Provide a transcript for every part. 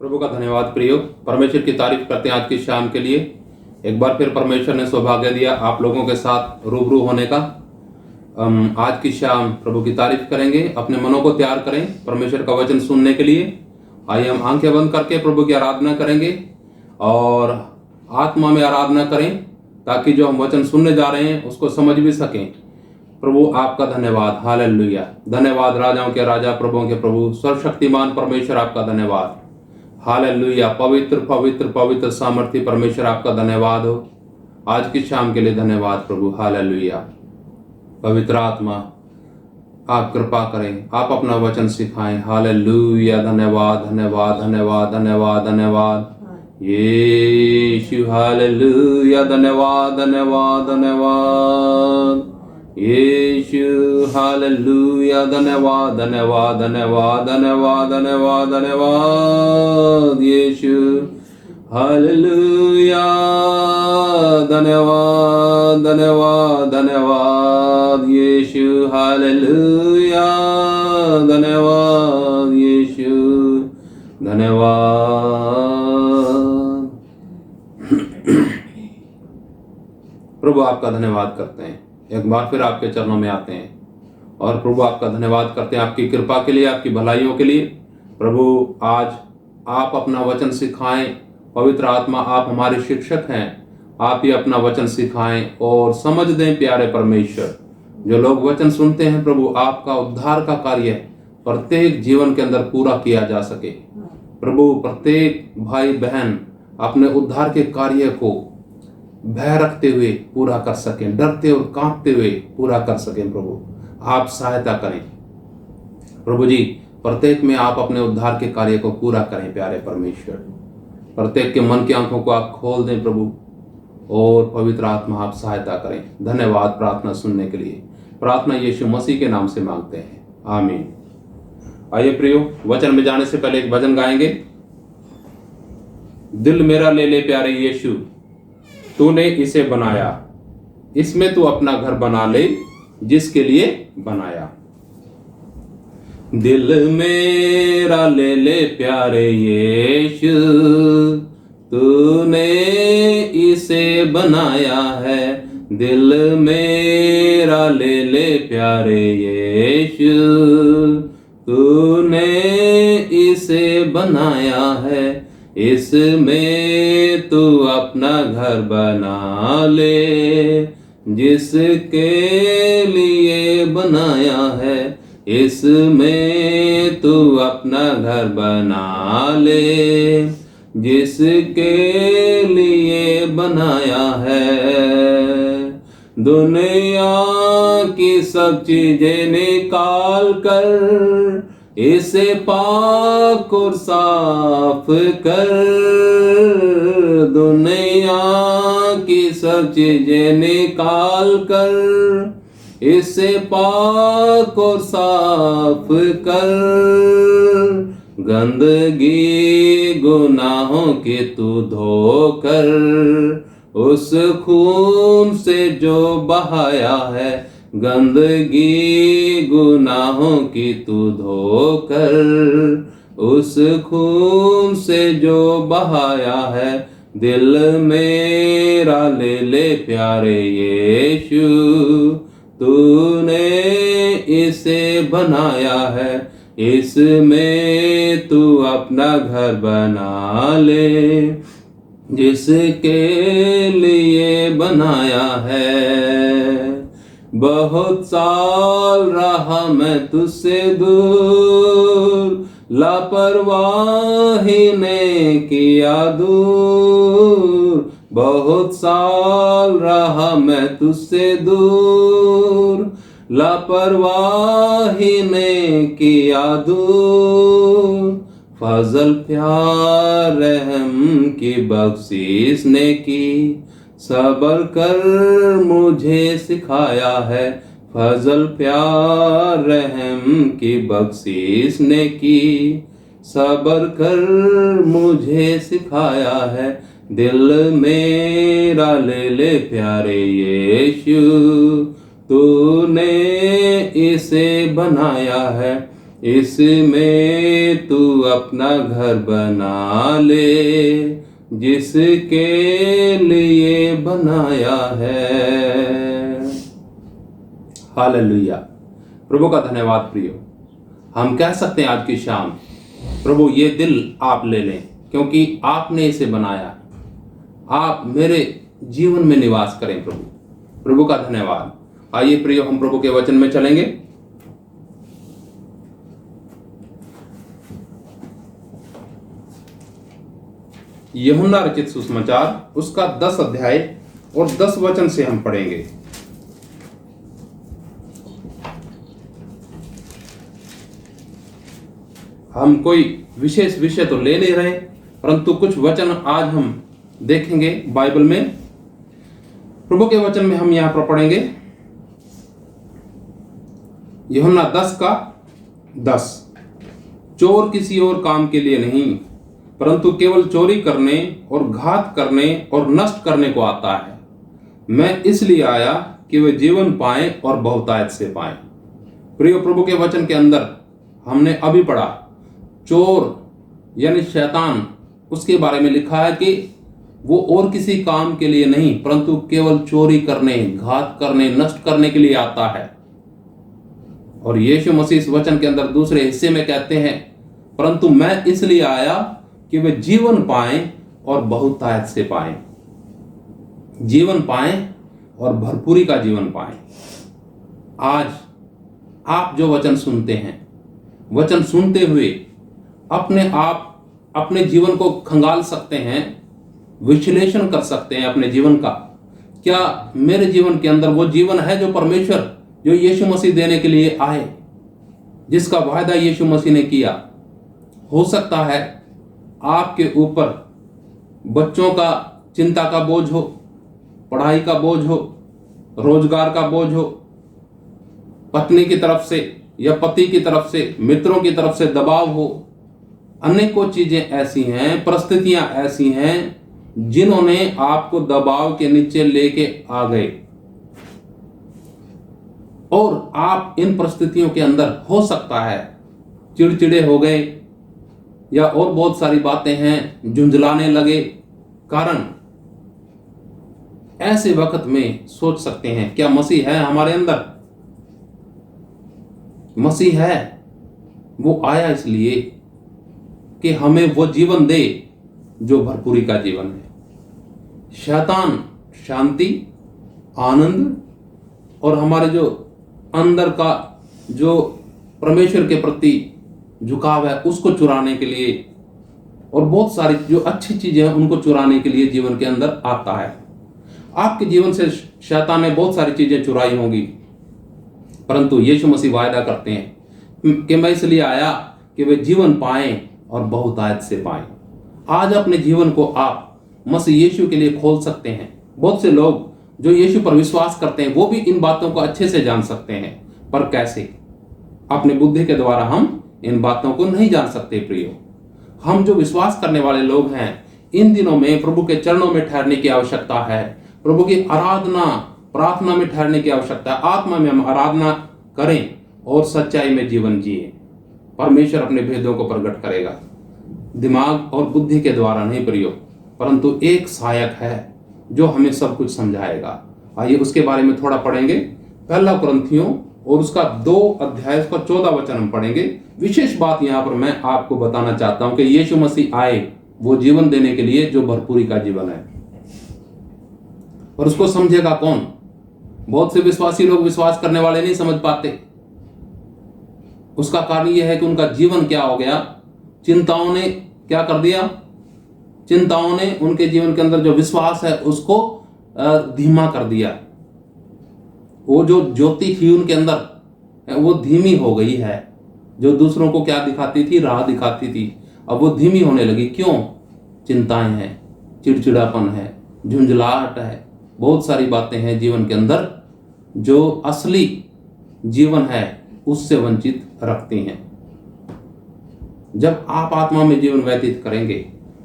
प्रभु का धन्यवाद प्रियो। परमेश्वर की तारीफ करते हैं आज की शाम के लिए। एक बार फिर परमेश्वर ने सौभाग्य दिया आप लोगों के साथ रूबरू होने का। आज की शाम प्रभु की तारीफ करेंगे, अपने मनों को तैयार करें परमेश्वर का वचन सुनने के लिए। आइए हम आंखें बंद करके प्रभु की आराधना करेंगे और आत्मा में आराधना करें ताकि जो हम वचन सुनने जा रहे हैं उसको समझ भी सकें। प्रभु आपका धन्यवाद, हालेलुया। धन्यवाद राजाओं के राजा, प्रभुओं के प्रभु, सर्वशक्तिमान परमेश्वर आपका धन्यवाद, हालेलुया। पवित्र पवित्र पवित्र सामर्थी परमेश्वर आपका धन्यवाद हो आज की शाम के लिए। धन्यवाद प्रभु, हालेलुया। पवित्र आत्मा आप कृपा करें, आप अपना वचन सिखाएं, हालेलुया। धन्यवाद धन्यवाद धन्यवाद धन्यवाद धन्यवाद यीशु, हालेलुया। धन्यवाद धन्यवाद धन्यवाद यीशु, हालेलुया। धन्यवाद धन्यवाद धन्यवाद धन्यवाद धन्यवाद धन्यवाद यीशु, हालेलुया। धन्यवाद धन्यवाद धन्यवाद यीशु, हालेलुया। धन्यवाद यीशु, धन्यवाद। प्रभु आपका धन्यवाद करते हैं, एक बार फिर आपके चरणों में आते हैं और प्रभु आपका धन्यवाद करते हैं आपकी कृपा के लिए, आपकी भलाइयों के लिए। प्रभु आज आप अपना वचन सिखाएं, पवित्र आत्मा आप हमारे शिक्षक हैं, आप ही अपना वचन सिखाएं और समझ दें प्यारे परमेश्वर। जो लोग वचन सुनते हैं प्रभु, आपका उद्धार का कार्य प्रत्येक जीवन के अंदर पूरा किया जा सके। प्रभु प्रत्येक भाई बहन अपने उद्धार के कार्य को भय रखते हुए पूरा कर सकें, डरते और कांपते हुए पूरा कर सकें। प्रभु आप सहायता करें प्रभु जी, प्रत्येक में आप अपने उद्धार के कार्य को पूरा करें प्यारे परमेश्वर। प्रत्येक के मन की आंखों को आप खोल दें प्रभु और पवित्र आत्मा आप सहायता करें। धन्यवाद प्रार्थना सुनने के लिए, प्रार्थना यीशु मसीह के नाम से मांगते हैं, आमीन। आइए प्रियो, वचन में जाने से पहले एक भजन गाएंगे। दिल मेरा ले ले प्यारे यीशु, तूने इसे बनाया, इसमें तू अपना घर बना ले जिसके लिए बनाया। दिल मेरा ले ले प्यारे यीशु, तूने इसे बनाया है। दिल मेरा ले ले प्यारे यीशु, तूने इसे बनाया है। इसमें तू अपना घर बना ले जिसके लिए बनाया है। इसमें तू अपना घर बना ले जिसके लिए बनाया है। दुनिया की सब चीजें निकाल कर इसे पाक और साफ कर। दुनिया की सब चीजें निकाल कर इसे पाक और साफ कर। गंदगी गुनाहों की तू धोकर उस खून से जो बहाया है। गंदगी गुनाहों की तू धोकर उस खून से जो बहाया है। दिल मेरा ले ले प्यारे यीशु, तूने इसे बनाया है। इसमें तू अपना घर बना ले जिसके लिए बनाया है। बहुत साल रहा मैं तुझसे दूर, लापरवाही ने किया दूर। बहुत साल रहा मैं तुझसे दूर, लापरवाही ने किया दूर। फजल प्यार रहम की बख्शीश ने की, सबर कर मुझे सिखाया है। फजल प्यार रहम की बख्शीश ने की, सबर कर मुझे सिखाया है। दिल मेरा ले ले प्यारे यीशु, तूने इसे बनाया है। इसमें तू अपना घर बना ले, जिसके लिए बनाया है। हालेलुया। प्रभु का धन्यवाद प्रियो। हम कह सकते हैं आज की शाम, प्रभु ये दिल आप ले लें, क्योंकि आपने इसे बनाया। आप मेरे जीवन में निवास करें प्रभु। प्रभु का धन्यवाद। आइए प्रियो, हम प्रभु के वचन में चलेंगे। यूहन्ना रचित सुसमाचार उसका 10 अध्याय और 10 वचन से हम पढ़ेंगे। हम कोई विशेष विषय तो ले नहीं रहे, परंतु कुछ वचन आज हम देखेंगे बाइबल में। प्रभु के वचन में हम यहां पर पढ़ेंगे यूहन्ना 10 का 10। चोर किसी और काम के लिए नहीं, परंतु केवल चोरी करने और घात करने और नष्ट करने को आता है। मैं इसलिए आया कि वे जीवन पाएं और बहुतायत से पाएं। प्रिय, प्रभु के वचन के अंदर हमने अभी पढ़ा, चोर यानी शैतान, उसके बारे में लिखा है कि वो और किसी काम के लिए नहीं, परंतु केवल चोरी करने, घात करने, नष्ट करने के लिए आता है। और यीशु मसीह इस वचन के अंदर दूसरे हिस्से में कहते हैं, परंतु मैं इसलिए आया कि वे जीवन पाएं और बहुतायत से पाएं। जीवन पाएं और भरपूरी का जीवन पाएं। आज आप जो वचन सुनते हैं, वचन सुनते हुए अपने आप अपने जीवन को खंगाल सकते हैं, विश्लेषण कर सकते हैं अपने जीवन का। क्या मेरे जीवन के अंदर वो जीवन है जो परमेश्वर, जो यीशु मसीह देने के लिए आए, जिसका वायदा यीशु मसीह ने किया? हो सकता है आपके ऊपर बच्चों का चिंता का बोझ हो, पढ़ाई का बोझ हो, रोजगार का बोझ हो, पत्नी की तरफ से या पति की तरफ से, मित्रों की तरफ से दबाव हो। अनेकों चीजें ऐसी हैं, परिस्थितियां ऐसी हैं जिन्होंने आपको दबाव के नीचे लेके आ गए, और आप इन परिस्थितियों के अंदर हो सकता है चिड़चिड़े हो गए या और बहुत सारी बातें हैं, झुंझलाने लगे। कारण ऐसे वक्त में सोच सकते हैं, क्या मसीह है हमारे अंदर? मसीह है, वो आया इसलिए कि हमें वो जीवन दे जो भरपूरी का जीवन है। शैतान शांति, आनंद और हमारे जो अंदर का जो परमेश्वर के प्रति झुकाव है उसको चुराने के लिए, और बहुत सारी जो अच्छी चीजें हैं उनको चुराने के लिए जीवन के अंदर आता है। आपके जीवन से शैतान ने बहुत सारी चीजें चुराई होंगी, परंतु यीशु मसीह वायदा करते हैं कि मैं इसलिए आया कि वे जीवन पाएं और बहुतायत से पाएं। आज अपने जीवन को आप मसीह यीशु के लिए खोल सकते हैं। बहुत से लोग जो यीशु पर विश्वास करते हैं वो भी इन बातों को अच्छे से जान सकते हैं, पर कैसे? अपने बुद्धि के द्वारा हम इन बातों को नहीं जान सकते। प्रियो, हम जो विश्वास करने वाले लोग हैं, इन दिनों में प्रभु के चरणों में ठहरने की आवश्यकता है। प्रभु की आराधना, प्रार्थना में ठहरने की आवश्यकता है। आत्मा में हम आराधना करें और सच्चाई में जीवन जिए। परमेश्वर अपने भेदों को प्रकट करेगा, दिमाग और बुद्धि के द्वारा नहीं प्रियो, परंतु एक सहायक है जो हमें सब कुछ समझाएगा। आइए उसके बारे में थोड़ा पढ़ेंगे। पहला कुरिन्थियों और उसका 2 अध्याय उसका 14 वचन हम पढ़ेंगे। विशेष बात यहाँ पर मैं आपको बताना चाहता हूं कि यीशु मसीह आए वो जीवन देने के लिए जो भरपूरी का जीवन है, और उसको समझेगा कौन? बहुत से विश्वासी लोग विश्वास करने वाले नहीं समझ पाते। उसका कारण यह है कि उनका जीवन क्या हो गया? चिंताओं ने क्या कर दिया? चिंताओं ने उनके जीवन के अंदर जो विश्वास है उसको धीमा कर दिया। वो जो ज्योति थी उनके अंदर वो धीमी हो गई है। जो दूसरों को क्या दिखाती थी? राह दिखाती थी, अब वो धीमी होने लगी। क्यों? चिंताएं हैं, चिड़चिड़ापन है, झुंझलाहट है, बहुत सारी बातें हैं जीवन के अंदर जो असली जीवन है उससे वंचित रखती हैं। जब आप आत्मा में जीवन व्यतीत करेंगे,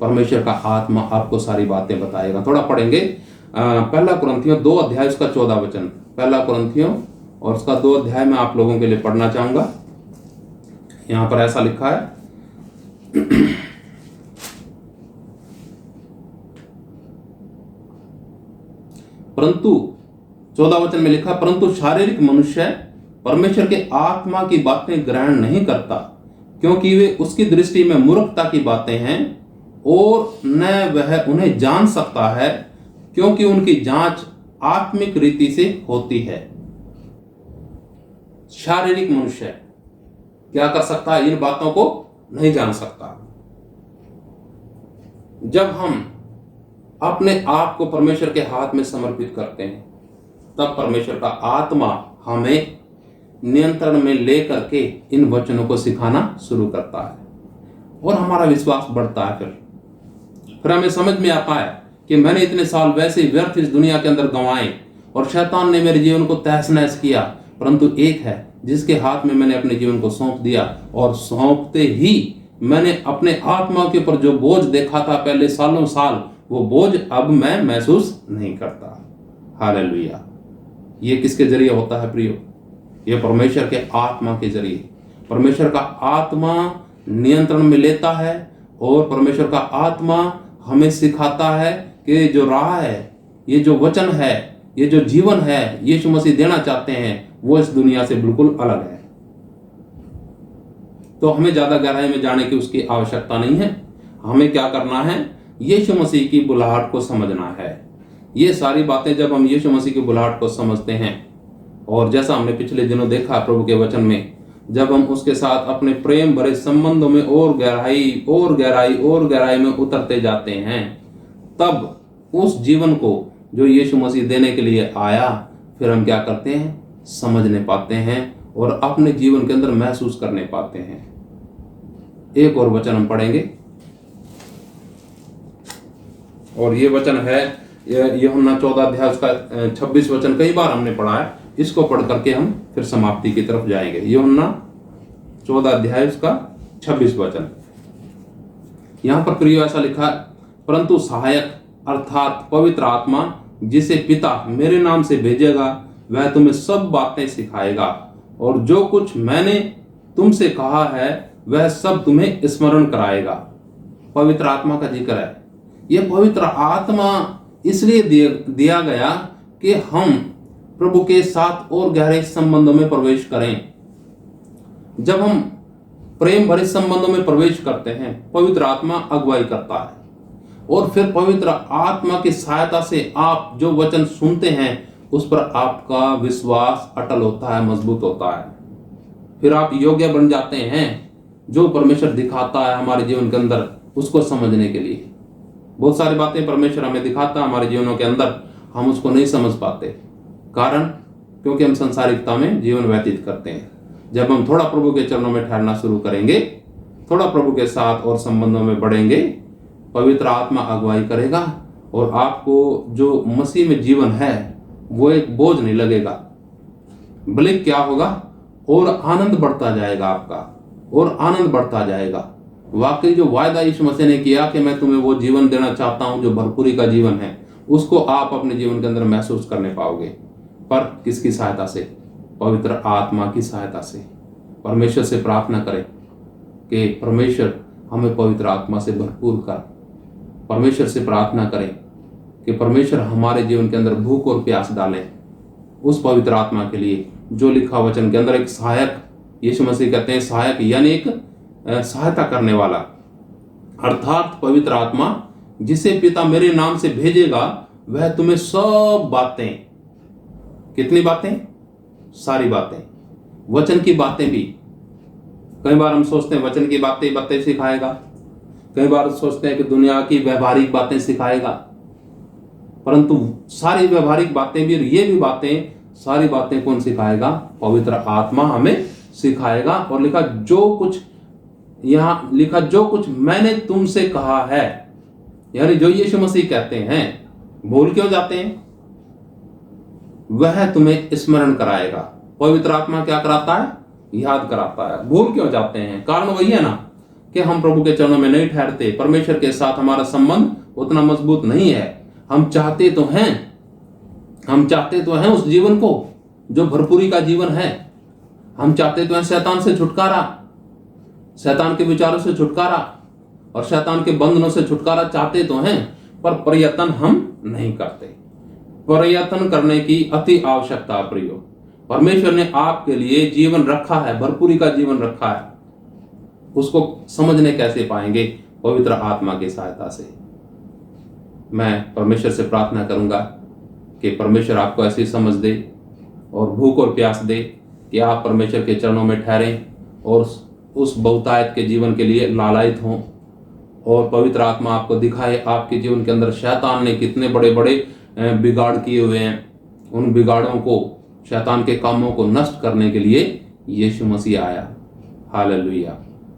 परमेश्वर का आत्मा आपको सारी बातें बताएगा। थोड़ा पढ़ेंगे पहला कुरिन्थियों 2 अध्याय उसका 14 वचन। पहला कुरिन्थियों और उसका 2 अध्याय में आप लोगों के लिए पढ़ना चाहूंगा। यहां पर ऐसा लिखा है, परंतु 14 वचन में लिखा, परंतु शारीरिक मनुष्य परमेश्वर के आत्मा की बातें ग्रहण नहीं करता, क्योंकि वे उसकी दृष्टि में मूर्खता की बातें हैं, और न वह उन्हें जान सकता है, क्योंकि उनकी जांच आत्मिक रीति से होती है। शारीरिक मनुष्य क्या कर सकता है? इन बातों को नहीं जान सकता। जब हम अपने आप को परमेश्वर के हाथ में समर्पित करते हैं, तब परमेश्वर का आत्मा हमें नियंत्रण में लेकर के इन वचनों को सिखाना शुरू करता है और हमारा विश्वास बढ़ता है। फिर हमें समझ में आता है कि मैंने इतने साल वैसे ही व्यर्थ इस दुनिया के अंदर गंवाए और शैतान ने मेरे जीवन को तहस नहस किया, परंतु एक है जिसके हाथ में मैंने अपने जीवन को सौंप दिया, और सौंपते ही मैंने अपने आत्मा के ऊपर जो बोझ देखा था पहले सालों साल, वो बोझ अब मैं महसूस नहीं करता। हालेलुया। ये किसके जरिए होता है प्रियो? ये परमेश्वर के आत्मा के जरिए। परमेश्वर का आत्मा नियंत्रण में लेता है और परमेश्वर का आत्मा हमें सिखाता है कि जो राह है, ये जो वचन है, ये जो जीवन है यीशु मसीह देना चाहते हैं, वो इस दुनिया से बिल्कुल अलग है। तो हमें ज्यादा गहराई में जाने की उसकी आवश्यकता नहीं है। हमें क्या करना है? यीशु मसीह की बुलाहट को समझना है। ये सारी बातें जब हम यीशु मसीह की बुलाहट को समझते हैं, और जैसा हमने पिछले दिनों देखा प्रभु के वचन में, जब हम उसके साथ अपने प्रेम भरे संबंधों में और गहराई में उतरते जाते हैं, तब उस जीवन को जो यीशु मसीह देने के लिए आया, फिर हम क्या करते हैं? समझने पाते हैं और अपने जीवन के अंदर महसूस करने पाते हैं। एक और वचन हम पढ़ेंगे, और ये वचन है यूहन्ना 14 अध्याय उसका 26 वचन। कई बार हमने पढ़ा है, इसको पढ़ करके हम फिर समाप्ति की तरफ जाएंगे। यूहन्ना 14 अध्याय उसका 26 वचन। यहां पर प्रियो ऐसा लिखा है, परंतु सहायक अर्थात पवित्र आत्मा जिसे पिता मेरे नाम से भेजेगा, वह तुम्हें सब बातें सिखाएगा, और जो कुछ मैंने तुमसे कहा है वह सब तुम्हें स्मरण कराएगा। पवित्र आत्मा का जिक्र है। यह पवित्र आत्मा इसलिए दिया गया कि हम प्रभु के साथ और गहरे संबंधों में प्रवेश करें। जब हम प्रेम भरे संबंधों में प्रवेश करते हैं, पवित्र आत्मा अगुवाई करता है, और फिर पवित्र आत्मा की सहायता से आप जो वचन सुनते हैं उस पर आपका विश्वास अटल होता है, मजबूत होता है। फिर आप योग्य बन जाते हैं जो परमेश्वर दिखाता है हमारे जीवन के अंदर, उसको समझने के लिए। बहुत सारी बातें परमेश्वर हमें दिखाता है हमारे जीवनों के अंदर, हम उसको नहीं समझ पाते। कारण क्योंकि हम संसारिकता में जीवन व्यतीत करते हैं। जब हम थोड़ा प्रभु के चरणों में ठहरना शुरू करेंगे, थोड़ा प्रभु के साथ और संबंधों में बढ़ेंगे, पवित्र आत्मा अगुवाई करेगा और आपको जो मसीह में जीवन है वो एक बोझ नहीं लगेगा, बल्कि क्या होगा? और आनंद बढ़ता जाएगा आपका, और आनंद बढ़ता जाएगा। वाकई जो वायदा यीशु मसीह ने किया कि मैं तुम्हें वो जीवन देना चाहता हूं जो भरपूरी का जीवन है, उसको आप अपने जीवन के अंदर महसूस करने पाओगे। पर किसकी सहायता से? पवित्र आत्मा की सहायता से। परमेश्वर से प्रार्थना करें कि परमेश्वर हमें पवित्र आत्मा से भरपूर कर। परमेश्वर से प्रार्थना करें कि परमेश्वर हमारे जीवन के अंदर भूख और प्यास डाले उस पवित्र आत्मा के लिए, जो लिखा वचन के अंदर एक सहायक, यीशु मसीह कहते हैं सहायक यानी एक सहायता करने वाला, अर्थात पवित्र आत्मा जिसे पिता मेरे नाम से भेजेगा, वह तुम्हें सब बातें, कितनी बातें? सारी बातें, वचन की बातें भी। कई बार हम सोचते हैं वचन की बातें सिखाएगा, कई बार सोचते हैं कि दुनिया की व्यवहारिक बातें सिखाएगा, परंतु सारी व्यवहारिक बातें भी और ये भी बातें, सारी बातें कौन सिखाएगा? पवित्र आत्मा हमें सिखाएगा। और लिखा जो कुछ, यहां लिखा जो कुछ मैंने तुमसे कहा है, यानी जो यीशु मसीह कहते हैं, भूल क्यों जाते हैं? वह तुम्हें स्मरण कराएगा। पवित्र आत्मा क्या कराता है? याद कराता है। भूल क्यों जाते हैं? कारण वही है ना कि हम प्रभु के चरणों में नहीं ठहरते, परमेश्वर के साथ हमारा संबंध उतना मजबूत नहीं है। हम चाहते तो हैं उस जीवन को जो भरपूरी का जीवन है, हम चाहते तो हैं शैतान से छुटकारा, शैतान के विचारों से छुटकारा और शैतान के बंधनों से छुटकारा चाहते तो हैं, पर प्रयत्न हम नहीं करते। प्रयत्न करने की अति आवश्यकता प्रियो। परमेश्वर ने आपके लिए जीवन रखा है, भरपूरी का जीवन रखा है। उसको समझने कैसे पाएंगे? पवित्र आत्मा की सहायता से। मैं परमेश्वर से प्रार्थना करूंगा कि परमेश्वर आपको ऐसी समझ दे और भूख और प्यास दे कि आप परमेश्वर के चरणों में ठहरें और उस बहुतायत के जीवन के लिए लालायित हों, और पवित्र आत्मा आपको दिखाए आपके जीवन के अंदर शैतान ने कितने बड़े बड़े बिगाड़ किए हुए हैं। उन बिगाड़ों को, शैतान के कामों को नष्ट करने के लिए यीशु मसीह आया। हालेलुया।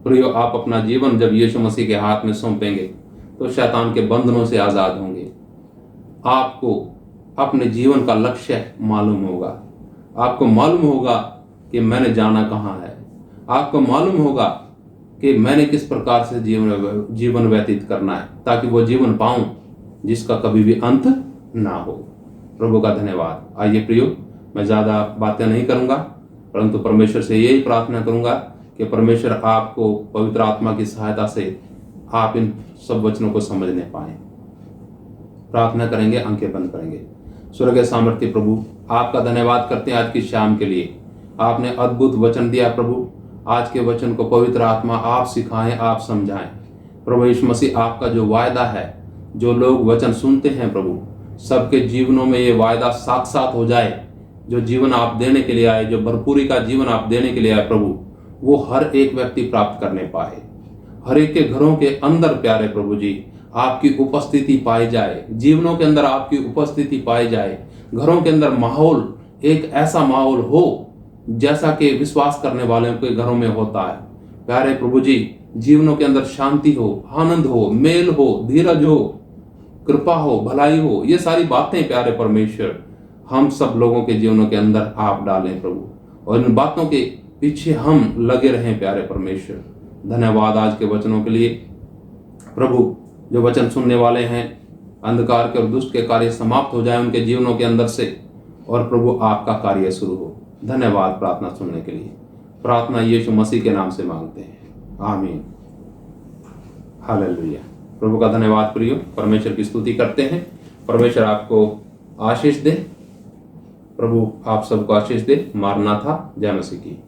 प्रियो, आप अपना जीवन जब यीशु मसीह के हाथ में सौंपेंगे तो शैतान के बंधनों से आजाद होंगे। आपको अपने जीवन का लक्ष्य मालूम होगा। आपको मालूम होगा कि मैंने जाना कहाँ है। आपको मालूम होगा कि मैंने किस प्रकार से जीवन व्यतीत करना है, ताकि वो जीवन पाऊं जिसका कभी भी अंत ना हो। प्रभु का धन्यवाद। आइए प्रियो, मैं ज़्यादा बातें नहीं करूंगा, परंतु परमेश्वर से यही प्रार्थना करूंगा कि परमेश्वर आपको पवित्र आत्मा की सहायता से आप इन सब वचनों को समझने पाएं। प्रार्थना करेंगे, आंखें बंद करेंगे। स्वर्गीय सामर्थ्य प्रभु, आपका धन्यवाद करते हैं आज की शाम के लिए। आपने अद्भुत वचन दिया प्रभु। आज के वचन को पवित्र आत्मा आप सिखाएं, आप समझाएं। प्रभु यीशु मसीह, आपका जो वायदा है, जो लोग वचन सुनते हैं प्रभु, सबके जीवनों में ये वायदा साथ साथ हो जाए। जो जीवन आप देने के लिए आए, जो भरपूरी का जीवन आप देने के लिए आए प्रभु, वो हर एक व्यक्ति प्राप्त करने पाए। हर एक के घरों के अंदर प्यारे प्रभु जी आपकी उपस्थिति पाई जाए, जीवनों के अंदर आपकी उपस्थिति पाई जाए। घरों के अंदर माहौल, एक ऐसा माहौल हो जैसा कि विश्वास करने वालों के घरों में होता है। प्यारे प्रभु जी, जीवनों के अंदर शांति हो, आनंद हो, मेल हो, धीरज हो, कृपा हो, भलाई हो। ये सारी बातें प्यारे परमेश्वर हम सब लोगों के जीवनों के अंदर आप डालें प्रभु, और इन बातों के पीछे हम लगे रहें प्यारे परमेश्वर। धन्यवाद आज के वचनों के लिए प्रभु। जो वचन सुनने वाले हैं, अंधकार के और दुष्ट के कार्य समाप्त हो जाए उनके जीवनों के अंदर से, और प्रभु आपका कार्य शुरू हो। धन्यवाद प्रार्थना सुनने के लिए। प्रार्थना यीशु मसीह के नाम से मांगते हैं, आमीन। हालेलुया। प्रभु का धन्यवाद प्रियो। परमेश्वर की स्तुति करते हैं। परमेश्वर आपको आशीष दे। प्रभु आप सबको आशीष दे। मारनाथा। जय मसीह की।